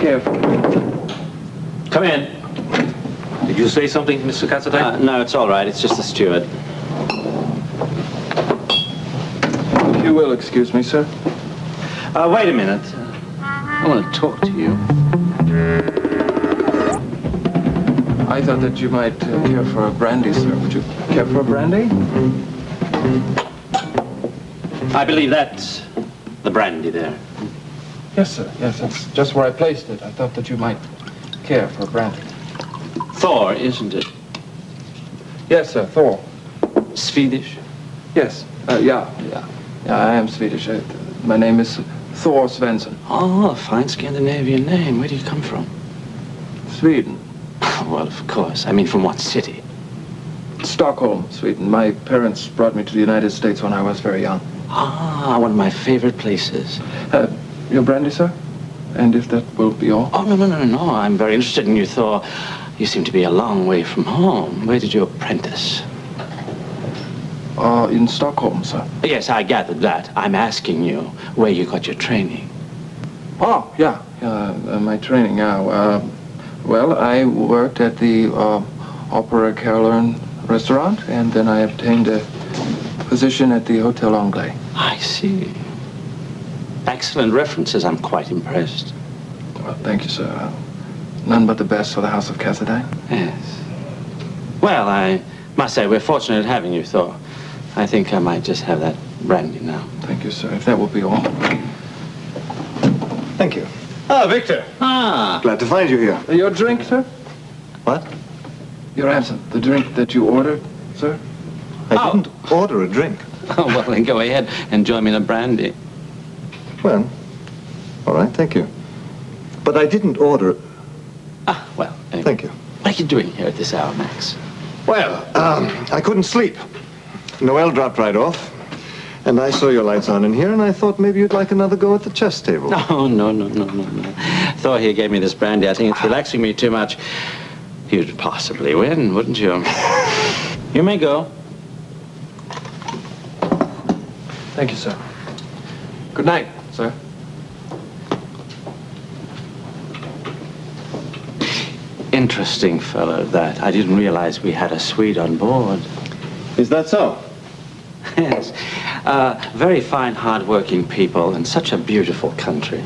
carefully. Come in. Did you say something, Mr. Cassaday? No, it's all right. It's just the steward. If you will excuse me, sir. Wait a minute. I want to talk to you. I thought that you might care for a brandy, sir. Would you care for a brandy? I believe that's the brandy there. Yes, sir. Yes, that's just where I placed it. I thought that you might care for a brandy. Thor, isn't it? Yes, sir. Thor. Swedish? Yes. Yeah, I am Swedish. My name is Thor Svensson. Oh, a fine Scandinavian name. Where do you come from? Sweden. Well, of course. I mean, from what city? Stockholm, Sweden. My parents brought me to the United States when I was very young. Ah, one of my favorite places. Your brandy, sir? And if that will be all? Oh, no. I'm very interested in you, Thor. You seem to be a long way from home. Where did you apprentice? In Stockholm, sir. Yes, I gathered that. I'm asking you where you got your training. Oh, yeah. My training, well, I worked at the Opera Caroline restaurant, and then I obtained a position at the Hotel Anglais. I see. Excellent references. I'm quite impressed. Well, thank you, sir. None but the best for the House of Cassaday. Yes. Well, I must say we're fortunate having you, Thor. I think I might just have that brandy now. Thank you, sir. If that will be all. Thank you. Ah, Victor. Ah. Glad to find you here. Your drink, sir? What? Your absinthe. The drink that you ordered, sir? I didn't order a drink. Oh, well, then go ahead and join me in a brandy. Well, all right, thank you. But I didn't order... Ah, well, anyway. Thank you. What are you doing here at this hour, Max? Well, I couldn't sleep. Noel dropped right off, and I saw your lights on in here, and I thought maybe you'd like another go at the chess table. No. Thor here gave me this brandy. I think it's relaxing me too much. You'd possibly win, wouldn't you? You may go. Thank you, sir. Good night, sir. Interesting fellow, that. I didn't realize we had a Swede on board. Is that so? Yes. Very fine, hard-working people, and such a beautiful country.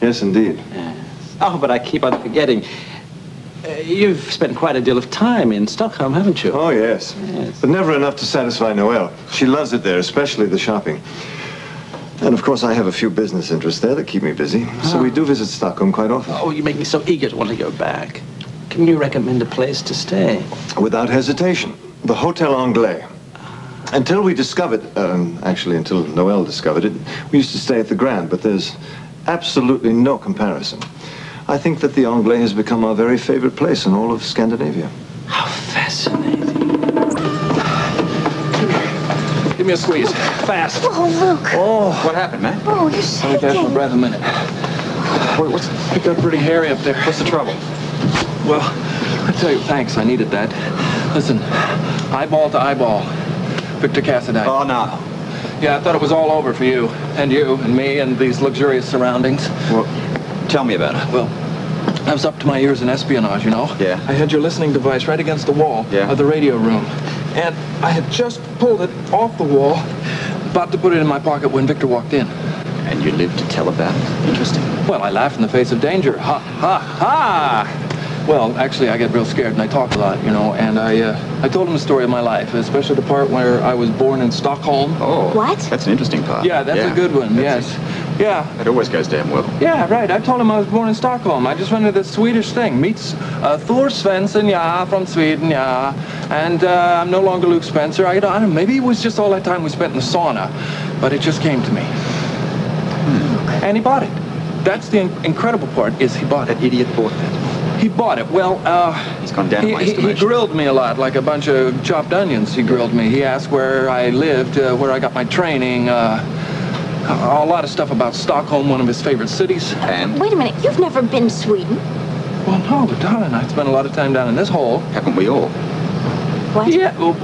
Yes, indeed. Yes. Oh, but I keep on forgetting. You've spent quite a deal of time in Stockholm, haven't you? Oh, yes. Yes. But never enough to satisfy Noel. She loves it there, especially the shopping. And, of course, I have a few business interests there that keep me busy. So we do visit Stockholm quite often. Oh, you make me so eager to want to go back. Can you recommend a place to stay? Without hesitation. The Hotel Anglais. Until we discovered, actually until Noel discovered it, we used to stay at the Grand, but there's absolutely no comparison. I think that the Anglais has become our very favorite place in all of Scandinavia. How fascinating. Give me a squeeze. Fast. Oh, Luke. Oh, what happened, man? Oh, you're Let me catch my shaking. breath a minute. Boy, it got pretty hairy up there. What's the trouble? Well, I tell you, thanks. I needed that. Listen, eyeball to eyeball. Victor Cassaday. Oh, no. Yeah, I thought it was all over for you and me and these luxurious surroundings. Well, tell me about it. Well, I was up to my ears in espionage, you know? Yeah. I had your listening device right against the wall of the radio room. And I had just pulled it off the wall, about to put it in my pocket when Victor walked in. And you lived to tell about it? Interesting. Well, I laughed in the face of danger. Ha, ha, ha! Well, actually, I get real scared and I talk a lot, you know, and I told him the story of my life, especially the part where I was born in Stockholm. Oh. What? That's an interesting part. Yeah, that's a good one, yes. Yeah. It always goes damn well. Yeah, right. I told him I was born in Stockholm. I just went to this Swedish thing. Meets Thor Svensson, yeah, from Sweden, yeah. And I'm no longer Luke Spencer. I don't know, maybe it was just all that time we spent in the sauna. But it just came to me. And he bought it. That's the incredible part, is he bought it. That idiot bought that. He bought it. Well, he's gone down in my he estimation. grilled me a lot, like a bunch of chopped onions. He grilled me. He asked where I lived, where I got my training, a lot of stuff about Stockholm, one of his favorite cities. And? Wait a minute, you've never been to Sweden? Well, no, but darling, I spent a lot of time down in this hole. Haven't we all? What? Yeah, well,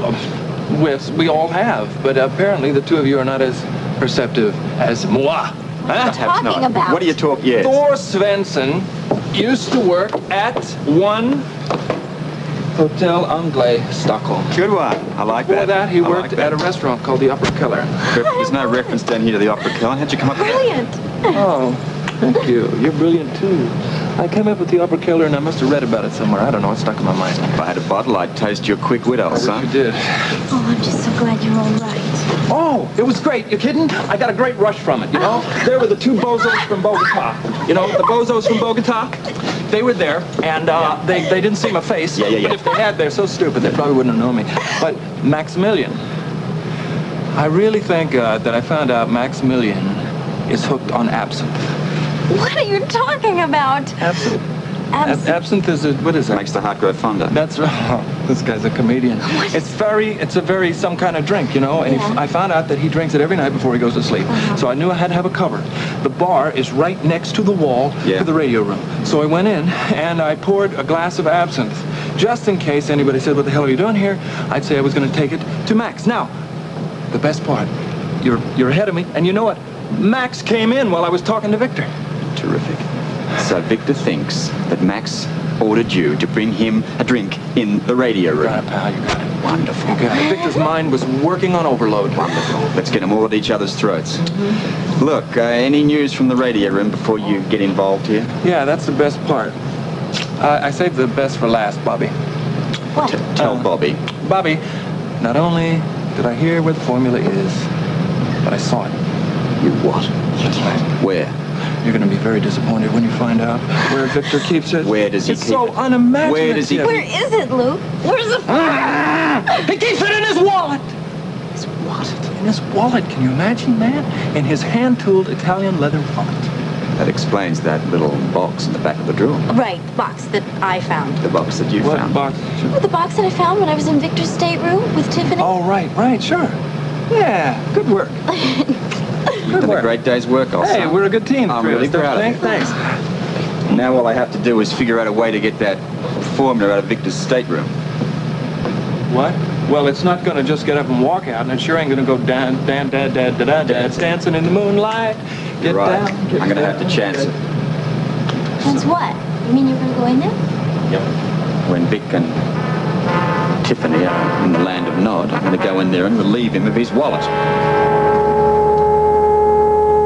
we all have, but apparently the two of you are not as perceptive as moi. What are you talking about? What are you talking? Yes. Thor Svensson used to work at one Hotel Anglais, Stockholm. Good one. I like Before that. that, he I worked like at a that. restaurant called the Upper Keller. There's no reference down here to the Opera Keller. How'd you come up with that? Brilliant. Oh, thank you. You're brilliant, too. I came up with the Upper Keller, and I must have read about it somewhere. I don't know. It stuck in my mind. If I had a bottle, I'd taste your quick wit, old son. You did. Oh, I'm just so glad you're all right. Oh, it was great. You kidding? I got a great rush from it, you know? There were the two bozos from Bogota. You know, the bozos from Bogota? They were there, and they didn't see my face. Yeah. But if they had, they're so stupid, they probably wouldn't have known me. But Maximilian, I really think that I found out Maximilian is hooked on absinthe. What are you talking about? Absinthe. Absinthe. Absinthe is what is it? Makes the heart grow fonder. That's right. Oh, this guy's a comedian. It's a very some kind of drink, you know. And Yeah. I found out that he drinks it every night before he goes to sleep. So I knew I had to have a cover. The bar is right next to the wall Yeah. to the radio room. So I went in and I poured a glass of absinthe, just in case anybody said, "What the hell are you doing here?" I'd say I was going to take it to Max. Now, the best part, you're ahead of me, and you know what? Max came in while I was talking to Victor. Terrific. So Victor thinks that Max ordered you to bring him a drink in the radio You got room. it, pal. You got it. Wonderful. You got it. Victor's mind was working on overload. Wonderful. Let's get them all at each other's throats. Look, any news from the radio room before you get involved here? Yeah, that's the best part. I saved the best for last, Bobby. What? Tell Bobby. Bobby, not only did I hear where the formula is, but I saw it. You what? That's right. Where? You're going to be very disappointed when you find out where Victor keeps it. Where does he It's keep so it? unimaginative. Where does he Where is it, Luke? Where's the... He keeps it in his wallet. His wallet. In his wallet, can you imagine, man? In his hand-tooled Italian leather wallet. That explains that little box in the back of the drawer. Right, the box that I found. The box that you What found. box? Oh, the box that I found when I was in Victor's stateroom with Tiffany. Oh, right, sure. Yeah, good work. You've done a great day's work, old Hey, son. we're a good team. I'm three of really us, don't proud you of think? you. Thanks. Now all I have to do is figure out a way to get that formula out of Victor's stateroom. What? Well, it's not going to just get up and walk out, and it sure ain't going to go down, dancing in the moonlight. You're Get right. down, get I'm going to have to down. chance it. That's what? You mean you're going to go in there? Yep. When Vic and Tiffany are in the land of Nod, I'm going to go in there and relieve him of his wallet.